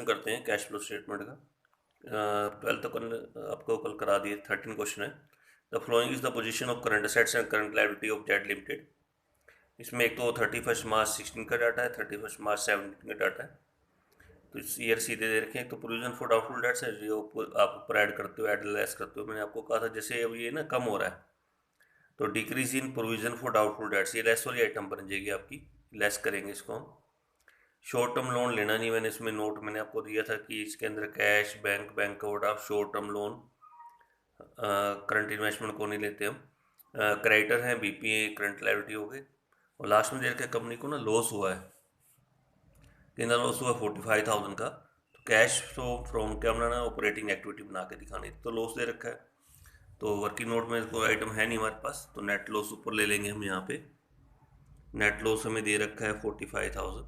करते हैं cash flow statement का। 12 तो आपको कल करा दिए। 13 क्वेश्चन है। The following is the position of current assets and current liability of Z limited. इसमें एक तो 31 मार्च 16 का डाटा है, 31 मार्च 17 का डाटा है। तो इस ईयर सीधे दे रखे हैं। तो प्रोविजन फॉर डाउटफुल डेट्स है जो आप ऊपर ऐड करते हो, ऐड लेस करते हो। मैंने आपको कहा था जैसे अब ये ना कम हो रहा है तो decrease in provision for doubtful debts, ये लेस वाली आइटम बन जाएगी आपकी। लेस करेंगे इसको हम। शॉर्ट टर्म लोन लेना नहीं, मैंने इसमें नोट मैंने आपको दिया था कि इसके अंदर कैश, बैंक का order, short term loan, current investment को नहीं लेते हम। क्रेडिटर हैं बीपी, करंट लायबिलिटी हो गए। और लास्ट में दे रखा है कंपनी को ना लॉस हुआ है, कितना लॉस हुआ 45,000 का। तो कैश फ्लो फ्रॉम क्या बनाना, ऑपरेटिंग एक्टिविटी बना के दिखानी। तो लॉस दे रखा है तो वर्किंग नोट में कोई आइटम है नहीं हमारे पास, तो नेट लॉस ऊपर ले लेंगे हम। यहाँ पे नेट लॉस हमें दे रखा है 45,000।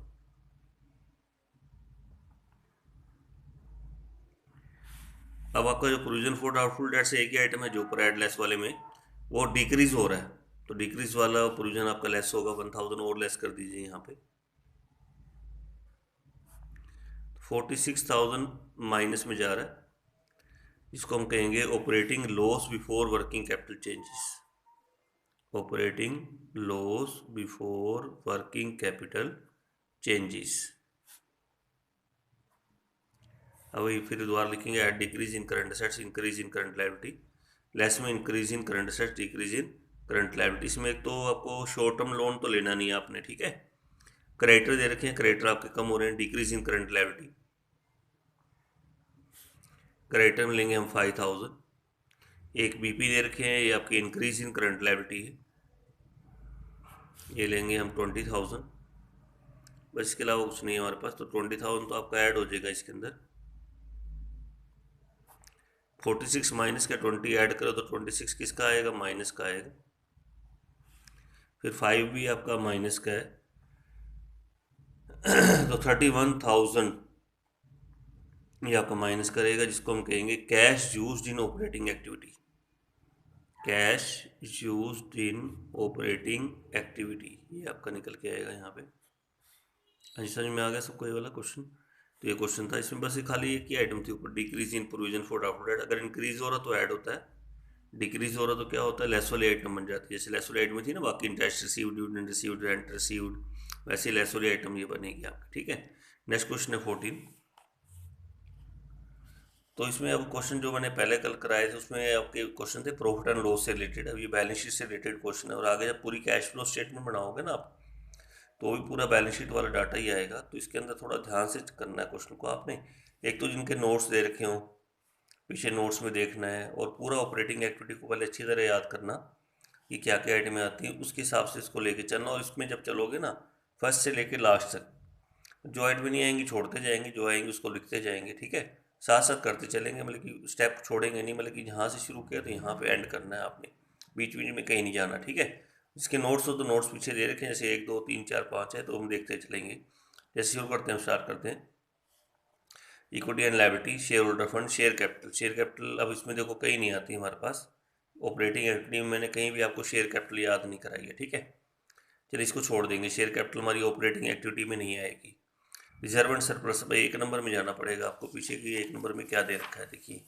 अब आपका जो प्रोविजन फॉर डाउटफुल डेट से एक ही आइटम है जो ऊपर एड लेस वाले में वो डिक्रीज हो रहा है, तो डिक्रीज वाला प्रोविजन आपका लेस होगा। 1,000 और लेस कर दीजिए यहाँ पे। 46,000 माइनस में जा रहा है। इसको हम कहेंगे operating loss before working capital changes. Operating loss before working capital changes. अब फिर दोबारा लिखेंगे add decrease in current assets, increase in current liability. Less में increase in current assets, decrease in current liability. इसमें एक तो आपको शॉर्ट टर्म लोन तो लेना नहीं है आपने, ठीक है। क्रेडिटर दे रखे हैं, क्रेडिटर आपके कम हो रहे हैं, decrease in current liability. Creditor में लेंगे हम 5,000। एक बीपी दे रखे हैं, ये आपकी इंक्रीज इन करंट लायबिलिटी है, ये लेंगे हम 20,000। बस इसके अलावा कुछ नहीं है हमारे पास, तो 20,000 तो आपका ऐड हो जाएगा इसके अंदर। 46 माइनस का 20 ऐड करो तो 26 किसका आएगा, माइनस का आएगा। फिर 5 भी आपका माइनस का है, तो 31,000 ये आपका माइनस करेगा, जिसको हम कहेंगे cash used in operating activity. Cash used in operating activity ये आपका निकल के आएगा यहाँ पे। हाँ जी, समझ में आ गया सबको ये वाला क्वेश्चन। तो ये क्वेश्चन था, इसमें बस ये खाली एक ही आइटम थी ऊपर, decrease in provision for doubtful debt. अगर इंक्रीज हो रहा तो ऐड होता है, डिक्रीज हो रहा तो क्या होता है, लेस वाली आइटम बन जाती है। जैसे लेस वाली आइटम थी ना बाकी, interest received, dividend received, rent received, वैसे लेस वाली आइटम ये बनेगी आपकी, ठीक है। नेक्स्ट क्वेश्चन है 14। तो इसमें अब क्वेश्चन जो मैंने पहले कल कराए थे उसमें आपके क्वेश्चन थे प्रॉफिट एंड लॉस से रिलेटेड। अब ये बैलेंस शीट से रिलेटेड क्वेश्चन है, और आगे जब पूरी कैश फ्लो स्टेटमेंट बनाओगे ना आप तो भी पूरा बैलेंस शीट वाला डाटा ही आएगा। तो इसके अंदर थोड़ा ध्यान से करना है क्वेश्चन को आपने। एक तो जिनके नोट्स दे रखे हों पीछे नोट्स में देखना है, और पूरा ऑपरेटिंग एक्टिविटी को पहले अच्छी तरह याद करना कि क्या क्या आइटमें आती हैं, उसके हिसाब से इसको लेके चलना। और इसमें जब चलोगे ना फर्स्ट से लेके लास्ट तक, जो आइटमें नहीं आएंगी छोड़ते जाएंगे, जो आएंगे उसको लिखते जाएंगे, ठीक है। साथ साथ करते चलेंगे, मतलब कि स्टेप छोड़ेंगे नहीं, मतलब कि यहाँ से शुरू किया तो यहाँ पे एंड करना है आपने, बीच बीच में कहीं नहीं जाना, ठीक है। इसके नोट्स हो तो नोट्स पीछे दे रखे हैं, जैसे 1 2 3 4 5 है तो हम देखते चलेंगे। जैसे शुरू करते हैं, स्टार्ट करते हैं। Equity and liability, share holder fund, share capital. Share capital अब इसमें देखो कहीं नहीं आती हमारे पास। ऑपरेटिंग एक्टिविटी में मैंने कहीं भी आपको शेयर कैपिटल याद नहीं कराई है, ठीक है। चलिए इसको छोड़ देंगे, शेयर कैपिटल हमारी ऑपरेटिंग एक्टिविटी में नहीं आएगी। रिजर्व एंड सरप्लस, भाई 1 नंबर में जाना पड़ेगा आपको पीछे की। 1 नंबर में क्या दे रखा है देखिए।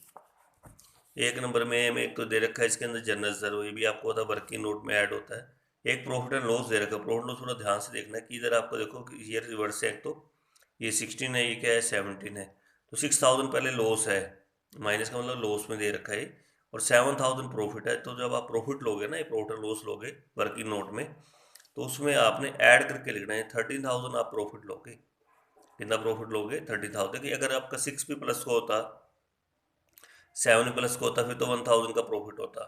1 नंबर में हमें एक तो दे रखा है इसके अंदर जनरल रिजर्व, ये भी आपको पता वर्किंग नोट में ऐड होता है। एक प्रॉफिट एंड लॉस दे रखा है। प्रॉफिट लॉस थोड़ा ध्यान से देखना है कि इधर आपको देखो कि ये रिवर्स है। एक तो ये 16 है, ये क्या है 17 है, तो 6,000 पहले लॉस है, माइनस का मतलब लॉस में दे रखा है। और 7,000 प्रॉफिट है। तो जब आप प्रॉफिट लोगे ना, ये प्रॉफिट एंड लॉस लोगे वर्किंग नोट में, तो उसमें आपने ऐड करके लिखना है। 13,000 आप प्रॉफिट लोगे। कितना प्रॉफिट लोगे, 30,000 की। अगर आपका 6 भी प्लस को होता, 7 भी प्लस को होता, फिर तो 1,000 का प्रॉफिट होता।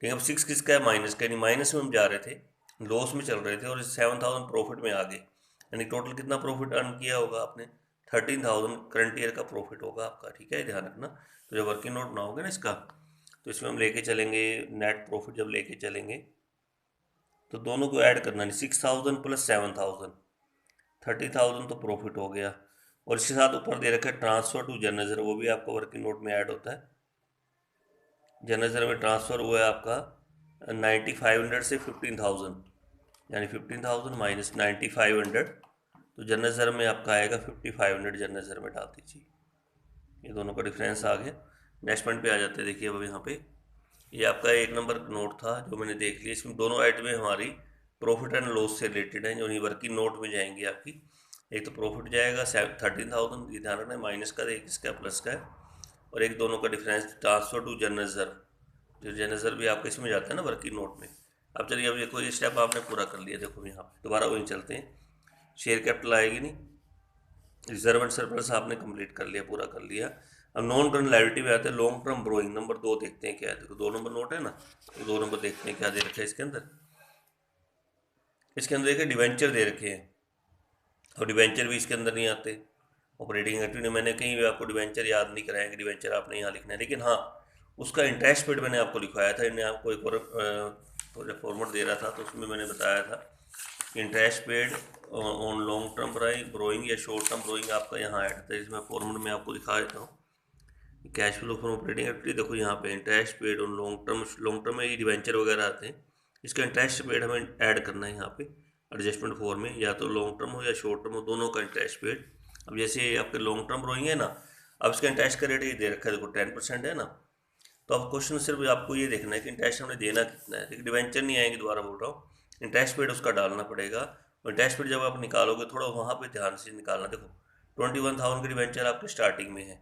ठीक है, अब 6 किसका है, माइनस का, यानी माइनस में हम जा रहे थे, लॉस में चल रहे थे, और 7,000 प्रॉफिट में आ गए। यानी टोटल कितना प्रॉफिट अर्न किया होगा आपने, 13,000 करंट ईयर का प्रॉफिट होगा आपका, ठीक है, ध्यान रखना। तो जब वर्किंग नोट बनाओगे ना इसका, तो इसमें हम लेके चलेंगे नेट प्रॉफिट। जब लेके चलेंगे तो दोनों को ऐड करना, नहीं 6,000 प्लस 7,000, 30,000 तो प्रॉफिट हो गया। और इसके साथ ऊपर दे रखा है ट्रांसफर टू जनरल रिजर्व, वो भी आपका वर्किंग नोट में ऐड होता है। जनरल रिजर्व में ट्रांसफर हुआ है आपका 9,500 से 15,000, यानी 15,000 माइनस 9,500, तो जनरल रिजर्व में आपका आएगा 5500 जनरल रिजर्व में डाल दीजिए। ये दोनों का डिफरेंस आ गया। नेक्स्ट पॉइंट पे आ जाते हैं। देखिए अब यहाँ पे ये आपका 1 नंबर नोट था जो मैंने देख लिया। इसमें दोनों आइटमें हमारी प्रॉफिट एंड लॉस से रिलेटेड हैं, जो नहीं वर्किंग नोट में जाएंगी आपकी। एक तो प्रॉफिट जाएगा 13,000, ये ध्यान रखना है, माइनस का, एक इसका प्लस का है, और एक दोनों का difference transfer to general reserve. जो जनरल रिजर्व भी आपके इसमें जाता है ना वर्किंग नोट में। अब चलिए अब देखो ये स्टेप आपने पूरा कर लिया। देखो यहाँ पे दोबारा वहीं चलते हैं। शेयर कैपिटल आएगी नहीं, रिजर्व एंड सरप्लस आपने कंप्लीट कर लिया, पूरा कर लिया। अब नॉन करंट लायबिलिटी में आते हैं लॉन्ग टर्म ब्रोइंग। नंबर 2 देखते हैं क्या है। देखो 2 नंबर नोट है ना, तो 2 नंबर देखते हैं क्या दे रखा है इसके अंदर। इसके अंदर देखिए डिवेंचर दे रखे हैं, और डिवेंचर भी इसके अंदर नहीं आते। ऑपरेटिंग एक्टिविटी मैंने कहीं भी आपको डिवेंचर याद नहीं कराया कि डिवेंचर आपने यहाँ लिखना है, लेकिन हाँ उसका इंटरेस्ट पेड मैंने आपको लिखवाया था। इन्हें आपको एक और फॉर्मेट दे रहा था, तो उसमें मैंने बताया था interest paid on long term ब्रोइंग या शॉर्ट टर्म ब्रोइंग आपका यहाँ ऐड था। इसमें फॉर्मेट में आपको दिखा देता हूँ। Cash flow from operating activity, देखो यहाँ पे interest paid on long term में ये डिवेंचर वगैरह आते हैं। इसका इंटरेस्ट पेड हमें ऐड करना है यहाँ पे एडजस्टमेंट फॉर्म में, या तो लॉन्ग टर्म हो या शॉर्ट टर्म हो, दोनों का इंटरेस्ट पेड। अब जैसे आपके लॉन्ग टर्म ब्रोइंग है ना, अब इसका इंटरेस्ट का रेट ये दे रखा है, देखो 10% है ना। तो अब क्वेश्चन सिर्फ आपको ये देखना है कि इंटरेस्ट हमने देना कितना है। डिवेंचर नहीं आएंगे, दोबारा बोल रहा हूँ, इंटरेस्ट पेड उसका डालना पड़ेगा। और इंटरेस्ट पेड जब आप निकालोगे थोड़ा वहाँ पे ध्यान से निकालना। देखो 21,000 की डिवेंचर आपके स्टार्टिंग में है,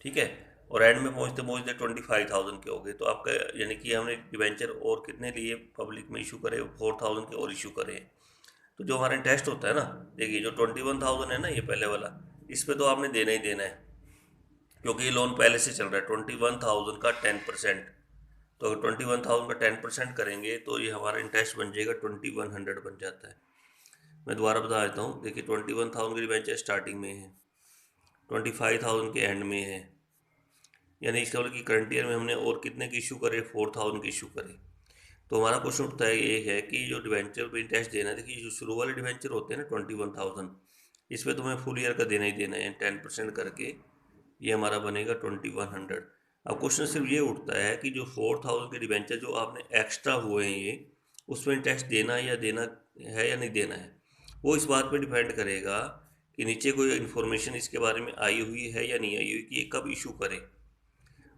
ठीक है, और एंड में पहुँचते पहुँचते 25,000 के हो गए। तो आपका यानी कि हमने डिवेंचर और कितने लिए पब्लिक में इशू करे, 4,000 के और इशू करे। तो जो हमारा इंटरेस्ट होता है ना, देखिए जो 21,000 है ना ये पहले वाला, इस पर तो आपने देना ही देना है, क्योंकि ये लोन पहले से चल रहा है। 21,000 का 10%, तो अगर 21,000 का 10% करेंगे तो ये हमारा इंटरेस्ट बन जाएगा 2100 बन जाता है। मैं दोबारा बता देता हूँ। देखिए 21,000 की डिवेंचर स्टार्टिंग में है, 25,000 के एंड में है, यानी इसका मतलब कि करंट ईयर में हमने और कितने की इशू करे, 4,000 की इशू करे। तो हमारा क्वेश्चन उठता है ये है कि जो डिवेंचर पे इंटरेस्ट देना है, देखिए जो शुरू वाले डिवेंचर होते हैं ना 21,000, इस पर तुम्हें फुल ईयर का देना ही देना है 10% करके। ये हमारा बनेगा 2100। अब क्वेश्चन सिर्फ ये उठता है कि जो 4,000 के डिवेंचर जो आपने एक्स्ट्रा हुए हैं ये, उसमें इंटरेस्ट देना है या नहीं देना है। वो इस बात पे डिपेंड करेगा कि नीचे कोई इन्फॉर्मेशन इसके बारे में आई हुई है या नहीं आई हुई कि ये कब इशू करें।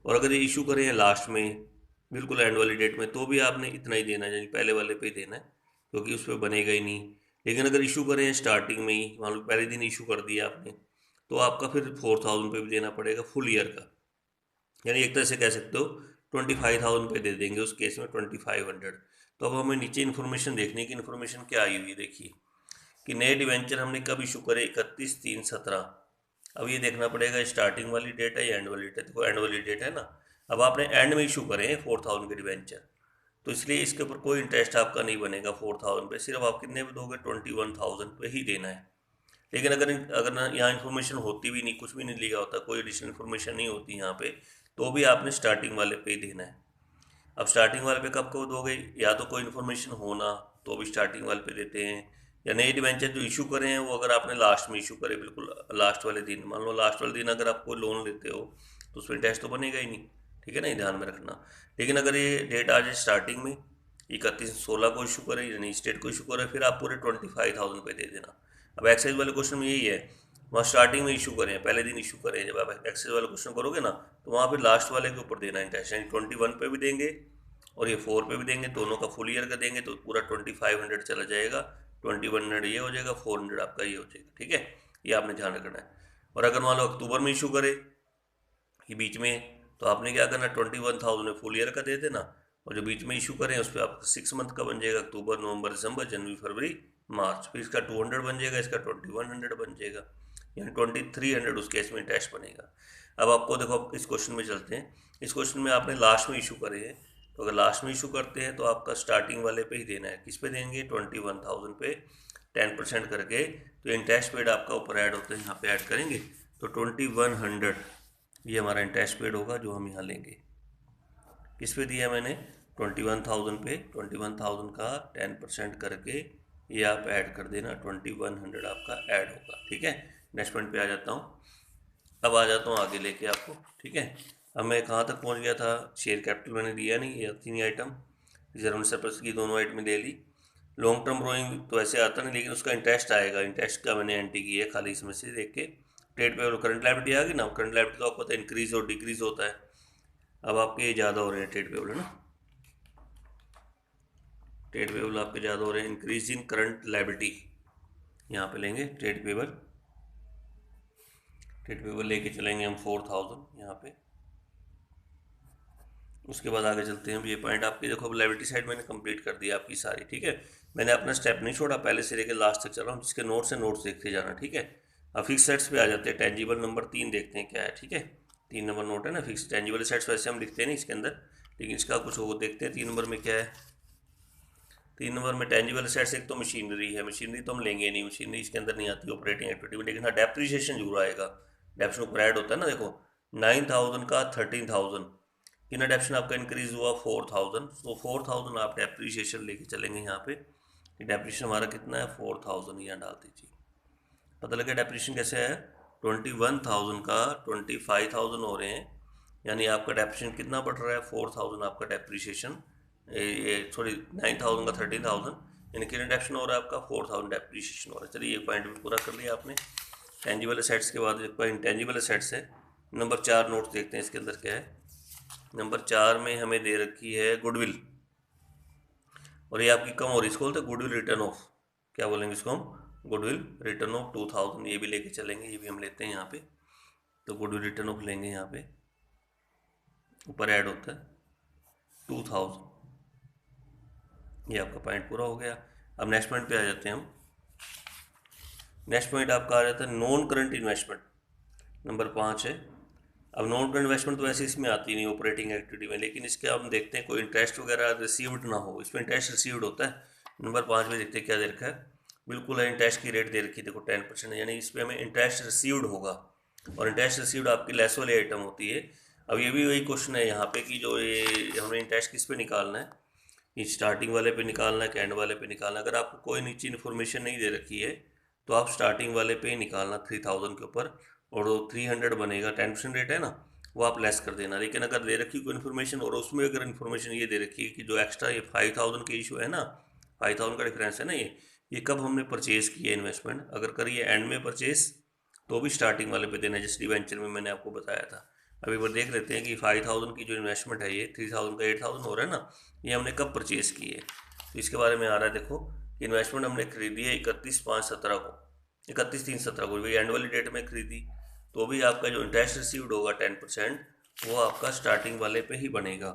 और अगर ये इशू करें हैं लास्ट में, बिल्कुल एंड वाली डेट में, तो भी आपने इतना ही देना है, यानी पहले वाले पे ही देना है, क्योंकि उस पर बनेगा ही नहीं। लेकिन अगर इशू करें हैं स्टार्टिंग में ही, मान लो पहले दिन इशू कर दिया आपने, तो आपका फिर 4,000 पे भी देना पड़ेगा फुल ईयर का। यानी एक तरह से कह सकते हो 25,000 पे दे देंगे उस केस में 2500। तो अब हमें नीचे इन्फॉर्मेशन देखने की, इन्फॉर्मेशन क्या आई हुई है देखिए कि नए डिवेंचर हमने कब इशू करे, 31/3/17। अब ये देखना पड़ेगा स्टार्टिंग वाली डेट है या एंड वाली डेट। देखो एंड वाली डेट है ना। अब आपने एंड में इशू करे 4,000 के डिवेंचर, तो इसलिए इसके ऊपर कोई इंटरेस्ट आपका नहीं बनेगा 4,000 पे। सिर्फ आप कितने पे दोगे, 21,000 पे ही देना है। लेकिन अगर अगर ना यहाँ इन्फॉर्मेशन होती भी नहीं, कुछ भी नहीं लिखा होता, कोई एडिशनल इन्फॉर्मेशन नहीं होती यहाँ पे, तो भी आपने स्टार्टिंग वाले पे ही देना है। अब स्टार्टिंग वाले पे कब कब दोगे, या तो कोई इन्फॉर्मेशन होना तो भी स्टार्टिंग वाले पे देते हैं, या नए डिवेंचर जो इशू करे हैं वो अगर आपने लास्ट में इशू करे, बिल्कुल लास्ट वाले दिन, मान लो लास्ट वाले दिन अगर आप कोई लोन लेते हो तो उसमें इंटरेस्ट तो बनेगा ही नहीं, ठीक है ना, ये ध्यान में रखना। लेकिन अगर ये डेट आ जाए स्टार्टिंग में, 31/16 को इशू करे यानी स्टेट को इशू करे, फिर आप पूरे 25,000 पे दे देना। अब एक्साइज वाले क्वेश्चन में यही है, वहाँ स्टार्टिंग में इशू करें, पहले दिन इशू करें, जब आप एक्साइज वाला क्वेश्चन करोगे ना, तो वहाँ पे लास्ट वाले के ऊपर देना इंटरेस्ट, यानी 21 पे भी देंगे और ये 4 पे भी देंगे, दोनों का फुल ईयर का देंगे, तो पूरा 2500 चला जाएगा। 2100 ये हो जाएगा, 400 आपका ये हो जाएगा, ठीक है। ये आपने ध्यान रखना है। और अगर मान लो अक्टूबर में इशू करे ये बीच में, तो आपने क्या करना, 21,000 फुल ईयर का दे देना, और जो बीच में इशू करें उस पर आप 6 मंथ का बन जाएगा, अक्टूबर नवंबर दिसंबर जनवरी फरवरी मार्च, फिर इसका 200 बन जाएगा, इसका 2100 बन जाएगा, यानी 2300 उस केस में इंटरेस्ट बनेगा। अब आपको देखो इस क्वेश्चन में चलते हैं। इस क्वेश्चन में आपने लास्ट में इशू करे हैं, तो अगर लास्ट में इशू करते हैं तो आपका स्टार्टिंग वाले पे ही देना है। किस पे देंगे, 21,000 पे 10% करके। तो इंटरेस्ट पेड आपका ऊपर ऐड होता है, यहाँ पे ऐड करेंगे तो 2100 ये हमारा इंटरेस्ट पेड होगा जो हम यहाँ लेंगे। किस पे दिया मैंने, 21,000 पे, 21,000 का 10% करके ये आप ऐड कर देना, 2100 आपका ऐड होगा, ठीक है। नेक्स्ट पॉइंट पे आ जाता हूँ। अब आ जाता हूँ आगे लेके आपको, ठीक है। अब मैं कहाँ तक पहुँच गया था, शेयर कैपिटल मैंने दिया नहीं, ये तीन आइटम, रिजर्व एंड सरप्लस की दोनों आइटम ले ली। लॉन्ग टर्म बोरोइंग तो ऐसे आता नहीं, लेकिन उसका इंटरेस्ट आएगा, इंटरेस्ट का मैंने एंट्री की है खाली इसमें से देख के। ट्रेड पेबल करंट लायबिलिटी आ गई ना, करंट लायबिलिटी तो आपको पता है इंक्रीज और डिक्रीज होता है। अब आपके ये ज़्यादा हो रहे हैं ट्रेड पेबल, है ना, ट्रेड पेबल आपके ज़्यादा हो रहे हैं, इंक्रीज इन करंट लायबिलिटी। यहाँ पे लेंगे ट्रेड पेबल, ट्रेड पेबल लेके चलेंगे हम 4000 यहाँ पे। उसके बाद आगे चलते हैं। ये पॉइंट आपके देखो, अब लायबिलिटी साइड मैंने कंप्लीट कर दी आपकी सारी, ठीक है। मैंने अपना स्टेप नहीं छोड़ा, पहले से लेकर लास्ट तक चल रहा हूँ, जिसके नोट्स है नोट्स देखते जाना, ठीक है। अब फिक्स सेट्स पे आ जाते हैं, टेंजिबल नंबर 3 देखते हैं क्या है, ठीक है। 3 नंबर नोट है ना फिक्स। टेंजिबल सेट्स वैसे हम लिखते नहीं इसके अंदर, लेकिन इसका कुछ वो देखते हैं 3 नंबर में क्या है। 3 नंबर में टेंजिबल सेट्स एक तो मशीनरी है, मशीनरी तो हम लेंगे नहीं, मशीनरी इसके अंदर नहीं आती ऑपरेटिंग एक्टिविटी में, लेकिन हाँ डेप्रिसिएशन जरूर आएगा। डेप्शन ऊपर ऐड होता है ना, देखो 9000 का 13000, इन अडेप्शन आपका इंक्रीज हुआ 4000, तो 4000 आप डेप्रीशिएशन लेके चलेंगे यहाँ पे। डेप्रीशिएशन हमारा कितना है 4000, यहाँ डाल दीजिए। पता लगे डेप्रीशिएशन कैसे है, 21000 का 25000 हो रहे हैं, यानी आपका डेप्रीशिएशन कितना बढ़ रहा है 4000, आपका डेप्रीशिएशन सॉरी 9000 का 13000, यानी कितना डेप्रीशिएशन हो रहा है आपका 4000 डेप्रीशिएशन हो रहा है। चलिए ये पॉइंट भी पूरा कर लिया आपने। टेंजिबल एसेट्स के बाद एक इंटेंजिबल एसेट्स है, नंबर 4 नोट्स देखते हैं इसके अंदर क्या है। नंबर 4 में हमें दे रखी है गुडविल, और ये आपकी कम हो रही है, इसको बोलते हैं गुडविल रिटर्न ऑफ, क्या बोलेंगे इसको हम, गुडविल रिटर्न ऑफ 2000, ये भी लेके चलेंगे, ये भी हम लेते हैं यहाँ पे। तो गुडविल रिटर्न ऑफ लेंगे यहाँ पे, ऊपर ऐड होता है 2000, ये आपका पॉइंट पूरा हो गया। अब नेक्स्ट पॉइंट पे आ जाते हैं हम। नेक्स्ट पॉइंट आपका आ जाता है नॉन करंट इन्वेस्टमेंट, नंबर 5 है। अब नॉन करंट इन्वेस्टमेंट तो वैसे इसमें आती नहीं ऑपरेटिंग एक्टिविटी में, लेकिन इसके हम देखते हैं कोई इंटरेस्ट वगैरह रिसीव्ड ना हो, इसमें इंटरेस्ट रिसीव्ड होता है। नंबर 5 में देखते हैं क्या दे रखा है, बिल्कुल है इंटरेस्ट की रेट दे रखी है, देखो 10%, यानी इस पर हमें इंटरेस्ट रिसीव्ड होगा, और इंटरेस्ट रिसीव्ड आपकी लेस वाली आइटम होती है। अब ये भी वही क्वेश्चन है यहाँ पे कि जो ये हमें इंटरेस्ट किस पे निकालना है, कि स्टार्टिंग वाले पे निकालना है कि एंड वाले पे निकालना है। अगर आपको कोई नीचे इन्फॉर्मेशन नहीं दे रखी है तो आप स्टार्टिंग वाले पे ही निकालना 3000 के ऊपर, और वो 300 बनेगा, 10% रेट है ना, वो आप लेस कर देना। लेकिन अगर दे रखी कोई इन्फॉर्मेशन, और उसमें अगर इन्फॉर्मेशन ये दे रखी है कि जो एक्स्ट्रा ये 5000 के इशू है ना, 5000 का डिफरेंस है ना, ये कब हमने परचेज किया इन्वेस्टमेंट, अगर करिए एंड में परचेज तो भी स्टार्टिंग वाले पे देना है, जैसे डिवेंचर में मैंने आपको बताया था। अब एक बार देख लेते हैं कि 5000 की जो इन्वेस्टमेंट है, ये 3000 का 8000 हो रहा है ना, ये हमने कब परचेज़ की है। तो इसके बारे में आ रहा है, देखो इन्वेस्टमेंट हमने खरीदी है 31/5/17 को, 31/3/17 को, भाई एंड वाली डेट में खरीदी, तो भी आपका जो इंटरेस्ट रिसीव्ड होगा 10%, वो आपका स्टार्टिंग वाले पे ही बनेगा।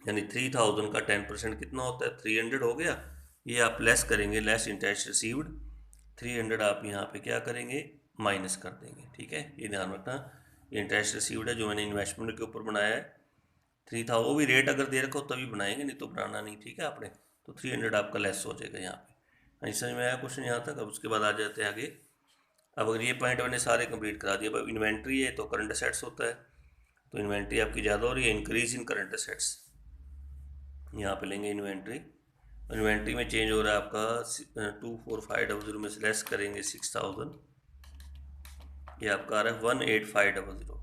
यानी 3000 का 10% कितना होता है, 300 हो गया। ये आप लेस करेंगे, लेस इंटरेस्ट रिसीव्ड, 300 आप यहाँ पे क्या करेंगे, माइनस कर देंगे, ठीक है। ये ध्यान रखना, ये इंटरेस्ट रिसीव्ड है जो मैंने इन्वेस्टमेंट के ऊपर बनाया है 3000, वो भी रेट अगर दे रखा हो तभी बनाएंगे, नहीं तो बनाना नहीं, ठीक है आपने। तो 300 आपका लेस हो जाएगा यहाँ पे। हाँ, समझ में आया क्वेश्चन यहाँ तक। अब उसके बाद आ जाते हैं आगे। अब अगर ये पॉइंट मैंने सारे कंप्लीट करा दिए, अब इन्वेंट्री है तो करंट असेट्स होता है, तो इन्वेंट्री आपकी ज़्यादा हो रही है, इंक्रीज इन करंट असेट्स, यहाँ पे लेंगे इन्वेंट्री। इन्वेंट्री में चेंज हो रहा है आपका 24500 में से लेस करेंगे 6000, ये आपका आ रहा है 18500।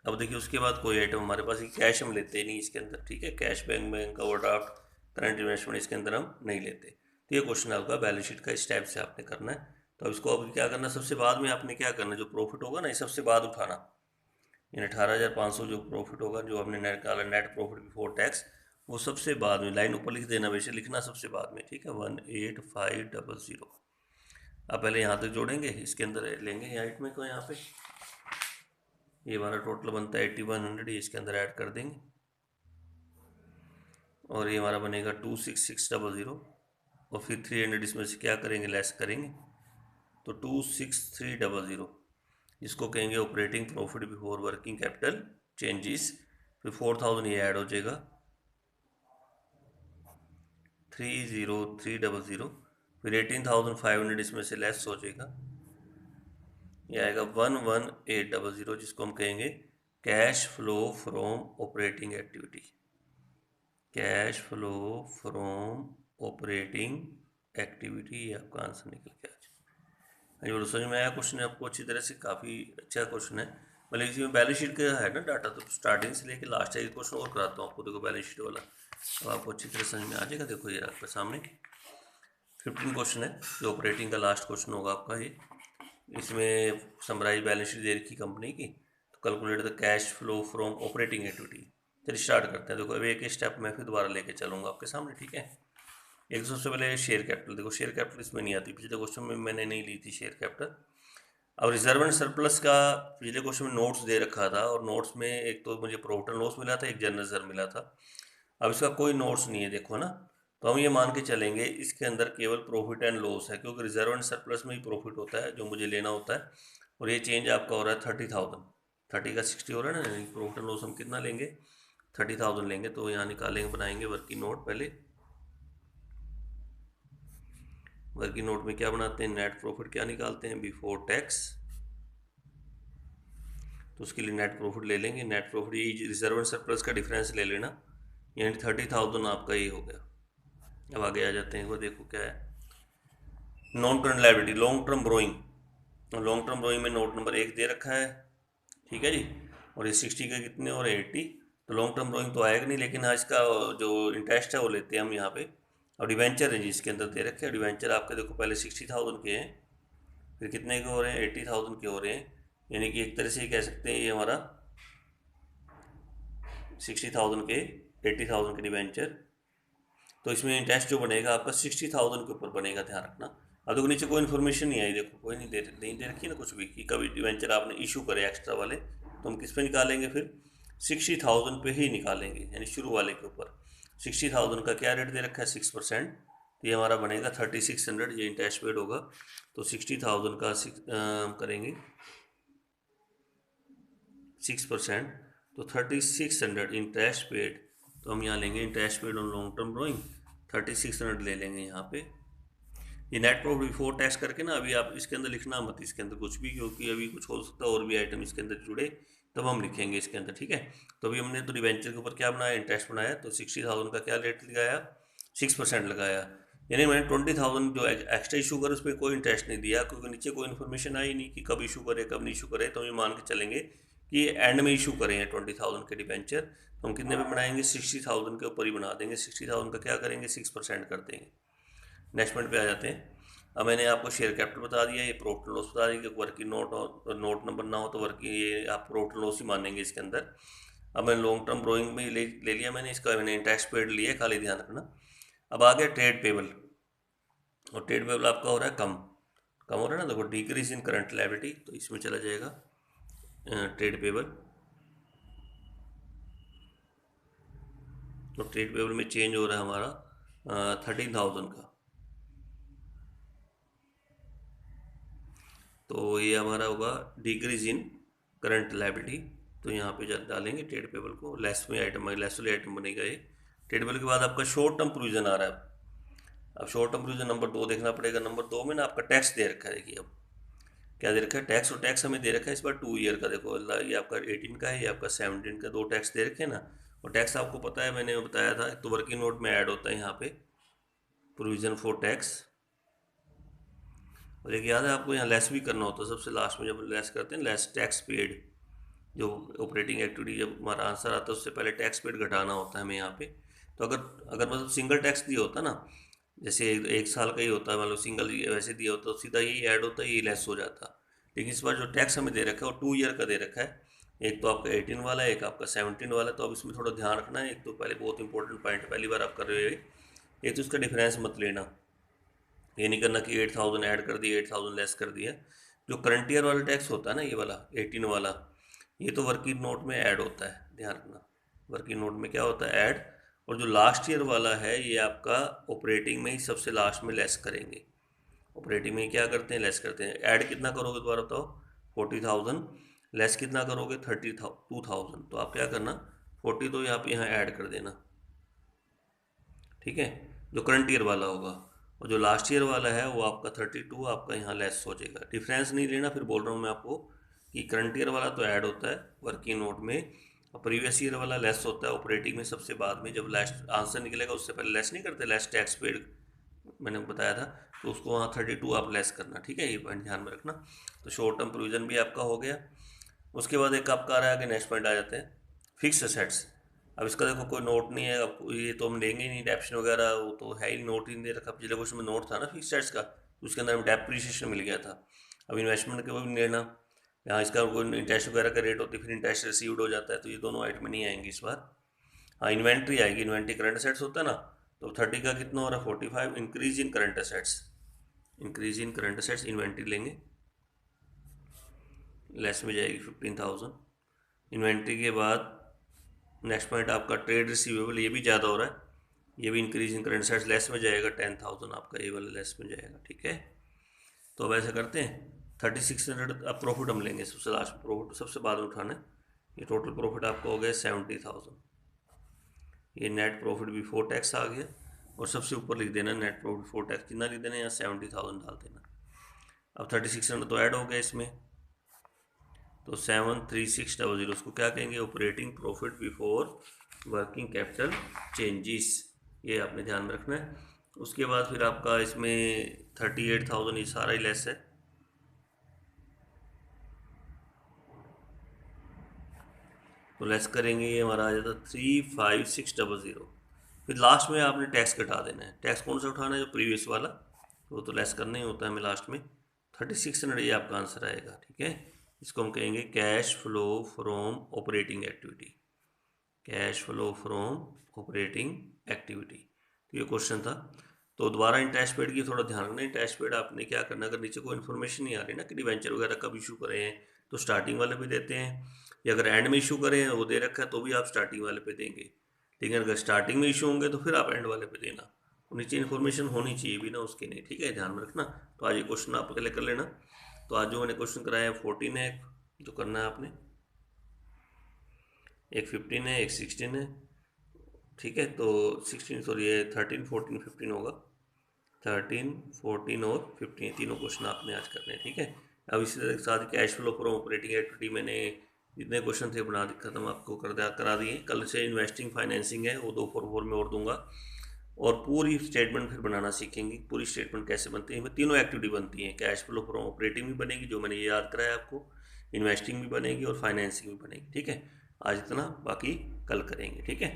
अब देखिए उसके बाद कोई आइटम हमारे पास, कैश हम लेते नहीं इसके अंदर, ठीक है, cash bank overdraft current investment इसके अंदर हम नहीं लेते। तो ये क्वेश्चन आपका बैलेंस शीट का इस टाइप से आपने करना है। तो अब इसको अब क्या करना, सबसे बाद में आपने क्या करना, जो प्रॉफिट होगा ना ये सबसे बाद उठाना, यानी 18500 जो प्रॉफिट होगा, जो हमने नेट निकाला, नेट प्रॉफिट बिफोर टैक्स, वो सबसे बाद में लाइन ऊपर लिख देना, वैसे लिखना सबसे बाद में, ठीक है, 18500। अब पहले यहाँ तक जोड़ेंगे, इसके अंदर लेंगे यहाँ एट में को, यहाँ पे ये हमारा टोटल बनता है 8100, ये इसके अंदर ऐड कर देंगे, और ये हमारा बनेगा 26600, और फिर 300 इसमें से क्या करेंगे, लेस करेंगे, तो 26300, जिसको कहेंगे operating profit before working capital changes. फिर 4000 ये ऐड हो जाएगा, 30300, फिर 18500 इसमें से लेस हो जाएगा, ये आएगा 11800, जिसको हम कहेंगे cash flow from operating activity, cash flow from operating activity, ये आपका आंसर निकल के आ जाए। हाँ, समझ में आया क्वेश्चन आपको अच्छी तरह से, काफ़ी अच्छा क्वेश्चन है। मतलब इसमें बैलेंस शीट का है ना डाटा, तो स्टार्टिंग से लेकर लास्ट तक क्वेश्चन और कराता हूँ आपको, देखो बैलेंस शीट वाला अब आपको अच्छी तरह समझ में आ जाएगा। देखो ये आपके सामने 15 क्वेश्चन है, जो ऑपरेटिंग का लास्ट क्वेश्चन होगा आपका ये। इसमें समराइज बैलेंस शीट दे रखी कंपनी की, तो calculate the cash flow from operating activity. चलिए स्टार्ट करते हैं। देखो अब एक स्टेप मैं फिर दोबारा लेके चलूँगा आपके सामने, ठीक है। एक सबसे पहले शेयर कैपिटल। देखो शेयर कैपिटल इसमें नहीं आती, पिछले क्वेश्चन में मैंने नहीं ली थी शेयर कैपिटल। अब रिजर्व एंड सरप्लस का पिछले क्वेश्चन में नोट्स दे रखा था, और नोट्स में एक तो मुझे प्रॉफिट एंड लॉस मिला था, एक जनरल रिजर्व मिला था। अब इसका कोई नोट्स नहीं है, देखो ना। तो हम ये मान के चलेंगे इसके अंदर केवल प्रॉफिट एंड लॉस है, क्योंकि रिजर्व एंड सरप्लस में ही प्रॉफिट होता है जो मुझे लेना होता है। और ये चेंज आपका हो रहा है 30,000, 30 का 60 हो रहा है ना। प्रॉफिट एंड लॉस हम कितना लेंगे, 30,000 लेंगे। तो यहाँ निकालेंगे, बनाएंगे वर्किंग नोट। पहले वर्किंग नोट में क्या बनाते हैं, नेट प्रॉफिट क्या निकालते हैं बिफोर टैक्स। तो उसके लिए नेट प्रॉफिट ले लेंगे। नेट प्रॉफिट ये रिजर्व एंड सरप्लस का डिफरेंस ले लेना, यानी 30,000 आपका ये हो गया। अब आगे आ जाते हैं, वो देखो क्या है, non current liability, long term ब्रोइंग। Long term ब्रोइंग में नोट नंबर 1 दे रखा है, ठीक है जी। और ये 60 के कितने और 80, तो लॉन्ग टर्म ब्रोइंग तो आएगा नहीं, लेकिन आज का जो इंटरेस्ट है वो लेते हैं हम यहाँ पे। और डिवेंचर है जिसके अंदर दे रखे हैं, डिवेंचर आपके देखो पहले 60,000 के हैं, फिर कितने के हो रहे हैं, 80,000 के हो रहे हैं। यानी कि एक तरह से कह सकते हैं ये हमारा 60,000 के 80,000 के डिवेंचर। तो इसमें इंटरेस्ट जो बनेगा आपका 60,000 के ऊपर बनेगा, ध्यान रखना। अब देखो नीचे कोई इन्फॉर्मेशन नहीं आई, देखो कोई नहीं दे रखी ना कुछ भी, कि कभी डिवेंचर आपने इशू करे एक्स्ट्रा वाले, तो हम किस पे निकालेंगे फिर, 60,000 पे ही निकालेंगे, यानी शुरू वाले के ऊपर। 60,000 का क्या रेट दे रखा है, 6%। तो ये हमारा बनेगा 3600, ये इंटरेस्ट पेड होगा। तो 60,000 का करेंगे 6%, तो 3600 इंटरेस्ट पेड। तो हम यहाँ लेंगे interest paid on long term ब्रोइंग, 3600 ले लेंगे यहाँ पे। ये नेट प्रॉफिट बिफोर टैक्स करके ना, अभी आप इसके अंदर लिखना मत इसके अंदर कुछ भी, क्योंकि अभी कुछ हो सकता है और भी आइटम इसके अंदर जुड़े, तब हम लिखेंगे इसके अंदर, ठीक है। तो अभी हमने तो डिवेंचर के ऊपर क्या बनाया, इंटरेस्ट बनाया। तो 60,000 का क्या रेट लगाया, 6% लगाया। यानी मैंने 20,000 जो एक्स्ट्रा इशू करे उस पर कोई इंटरेस्ट नहीं दिया, क्योंकि नीचे कोई इन्फॉर्मेशन आई नहीं कि कब इशू करे कब नहीं इशू करे। तो हम ये मान के चलेंगे कि एंड में इशू करें 20,000 के डिवेंचर। तो हम कितने पे बनाएंगे, 60,000 के ऊपर ही बना देंगे। 60,000 का क्या करेंगे, 6% कर देंगे। नेक्स्ट पॉइंट पे आ जाते हैं। अब मैंने आपको शेयर कैपिटल बता दिया, ये प्रॉफिट एंड लॉस बता दिया कि वर्किंग नोट और नोट नंबर ना हो तो वर्किंग, ये आप प्रॉफिट एंड लॉस ही मानेंगे इसके अंदर। अब मैंने लॉन्ग टर्म ब्रोइंग में ले लिया मैंने, इसका मैंने इंटरेस्ट पेड लिया, खाली ध्यान रखना। अब आ गया ट्रेड पेबल, और ट्रेड पेबल आपका हो रहा है कम हो रहा है ना। देखो डिक्रीज इन करंट लायबिलिटी, तो इसमें चला जाएगा ट्रेड पेबल। तो ट्रेड पेबल में चेंज हो रहा है हमारा 13,000 का। तो ये हमारा होगा डिक्रीज इन करंट लायबिलिटी। तो यहाँ पे डालेंगे ट्रेड पेबल को, लेस में आइटम, लेस वाले आइटम बनेगा ये। ट्रेड पेबल के बाद आपका शॉर्ट टर्म प्रोविजन आ रहा है। अब शॉर्ट टर्म प्रोविजन नंबर 2 देखना पड़ेगा। नंबर 2 में ना आपका टैक्स दे रखा है, देखिए अब क्या दे रखा है, टैक्स। और टैक्स हमें दे रखा है इस बार 2 ईयर का। देखो ये आपका 18 का है, ये आपका 17 का, 2 टैक्स दे रखे हैं ना। और टैक्स आपको पता है, मैंने बताया था, तो वर्किंग नोट में ऐड होता है यहाँ पे प्रोविजन फॉर टैक्स। और एक याद है आपको, यहाँ लेस भी करना होता है सबसे लास्ट में, जब लेस करते हैं, लेस टैक्स पेड। जो ऑपरेटिंग एक्टिविटी जब हमारा आंसर आता है उससे पहले टैक्स पेड घटाना होता है हमें यहाँ पे। तो अगर अगर मतलब सिंगल टैक्स दिया होता ना, जैसे 1 साल का ही होता है, मतलब सिंगल वैसे दिया होता तो सीधा यही ऐड होता है, ये लेस हो जाता। लेकिन इस बार जो टैक्स हमें दे रखा है वो 2 ईयर का दे रखा है। एक तो आपका 18 वाला है, एक आपका 17 वाला है। तो अब इसमें थोड़ा ध्यान रखना है। एक तो पहले बहुत इंपॉर्टेंट पॉइंट, पहली बार आप कर रहे हो, एक तो इसका डिफरेंस मत लेना। ये नहीं करना कि 8,000 ऐड कर दिया 8,000 लेस कर दिया। जो करंट ईयर वाला टैक्स होता है ना, ये वाला 18 वाला, ये तो वर्किंग नोट में ऐड होता है, ध्यान रखना। वर्किंग नोट में क्या होता है, ऐड। और जो लास्ट ईयर वाला है ये आपका ऑपरेटिंग में ही सबसे लास्ट में लेस करेंगे। ऑपरेटिंग में क्या करते हैं, लेस करते हैं। ऐड कितना करोगे दोबारा बताओ, 40,000। लेस कितना करोगे, 32,000। तो आप क्या करना, 40 तो यहाँ ऐड कर देना, ठीक है, जो करंट ईयर वाला होगा। और जो लास्ट ईयर वाला है वो आपका 32 आपका यहाँ लेस हो जाएगा। डिफरेंस नहीं लेना, फिर बोल रहा हूँ मैं आपको कि करंट ईयर वाला तो ऐड होता है वर्किंग नोट में, और प्रीवियस ईयर वाला लेस होता है ऑपरेटिंग में सबसे बाद में। जब लास्ट आंसर निकलेगा उससे पहले लेस नहीं करते, लेस टैक्स पेड मैंने बताया था, तो उसको वहाँ 32 आप लेस करना, ठीक है, ये पॉइंट ध्यान में रखना। तो शॉर्ट टर्म प्रोविजन भी आपका हो गया। उसके बाद एक आपका आ रहा है कि नेक्स्ट पॉइंट आ जाते हैं फिक्स असेट्स। अब इसका देखो कोई नोट नहीं है, अब ये तो हम लेंगे ही नहीं, डेप्शन वगैरह वो तो है ही, नोट ही नहीं दे रखा। पिछले क्वेश्चन में नोट था ना फिक्स एसेट्स का, उसके अंदर हमें डेप्रिसिएशन मिल गया था। अब इन्वेस्टमेंट के वो भी नहीं लेना, यहाँ इसका कोई इंटरेस्ट वगैरह का रेट होती है, फिर इंटरेस्ट रिसीव्ड हो जाता है, तो ये दोनों आइटम नहीं आएंगे इस बार। हाँ इन्वेंट्री आएगी, इन्वेंट्री करंट असेट्स होता है ना, तो 30 का कितना हो रहा है 45, increase in current assets, increase in current assets inventory लेंगे, लेस में जाएगी 15,000। इन्वेंट्री के बाद नेक्स्ट पॉइंट आपका ट्रेड रिसीवेबल, ये भी ज़्यादा हो रहा है, ये भी increase in current assets less में जाएगा, 10,000 आपका ये वाला लेस में जाएगा, ठीक है। तो अब ऐसा करते हैं 3600, अब प्रॉफिट हम लेंगे सबसे लास्ट, प्रॉफिट सबसे बाद में उठाना है। ये टोटल प्रॉफिट आपका हो गया 70,000, ये नेट प्रॉफिट बिफोर टैक्स आ गया, और सबसे ऊपर लिख देना नेट प्रॉफिट बिफोर टैक्स, कितना लिख देना, यहाँ 70,000 डाल देना। अब 3600 तो ऐड हो गया इसमें, तो 73600, उसको क्या कहेंगे, operating profit before working capital changes, ये आपने ध्यान में रखना है। उसके बाद फिर आपका इसमें 38,000, ये सारा ही लेस है, तो लेस करेंगे, ये हमारा आ जाता 35600। फिर लास्ट में आपने टैक्स कटा देना है, टैक्स कौन सा उठाना है, जो प्रीवियस वाला, वो तो लेस करना ही होता है हमें लास्ट में। 3600 ये आपका आंसर आएगा, ठीक है। इसको हम कहेंगे cash flow from operating activity, cash flow from operating activity, तो ये क्वेश्चन था। तो दोबारा इंटरेस्ट पेड की थोड़ा ध्यान रखना, इंटरेस्ट पेड आपने क्या करना, अगर नीचे कोई इन्फॉर्मेशन नहीं आ रही ना कि डिवेंचर वगैरह कब इशू करे हैं, तो स्टार्टिंग वाले पे देते हैं, या अगर एंड में इशू करें वो दे रखा है तो भी आप स्टार्टिंग वाले पे देंगे, लेकिन अगर स्टार्टिंग में इशू होंगे तो फिर आप एंड वाले पे देना, तो नीचे इन्फॉर्मेशन होनी चाहिए भी ना उसके, नहीं, ठीक है, ध्यान में रखना। तो आज ये क्वेश्चन आप पहले कर लेना। तो आज जो मैंने क्वेश्चन कराया है 14 है, जो करना है आपने, एक 15 है, एक 16 है, ठीक है। तो 16 सॉरी ये 13 14 15 होगा, 13 14 और 15, तीनों क्वेश्चन आपने आज करने हैं, ठीक है। अब इसी तरह के साथ cash flow from operating activity मैंने जितने क्वेश्चन थे बना खत्म आपको करा दिए। कल से इन्वेस्टिंग फाइनेंसिंग है, वो 244 में और दूंगा, और पूरी स्टेटमेंट फिर बनाना सीखेंगे, पूरी स्टेटमेंट कैसे बनती है, तीनों एक्टिविटी बनती हैं, कैश फ्लो फ्रॉम ऑपरेटिंग भी बनेगी जो मैंने ये याद कराया आपको, इन्वेस्टिंग भी बनेगी और फाइनेंसिंग भी बनेगी, ठीक है। आज इतना, बाकी कल करेंगे, ठीक है।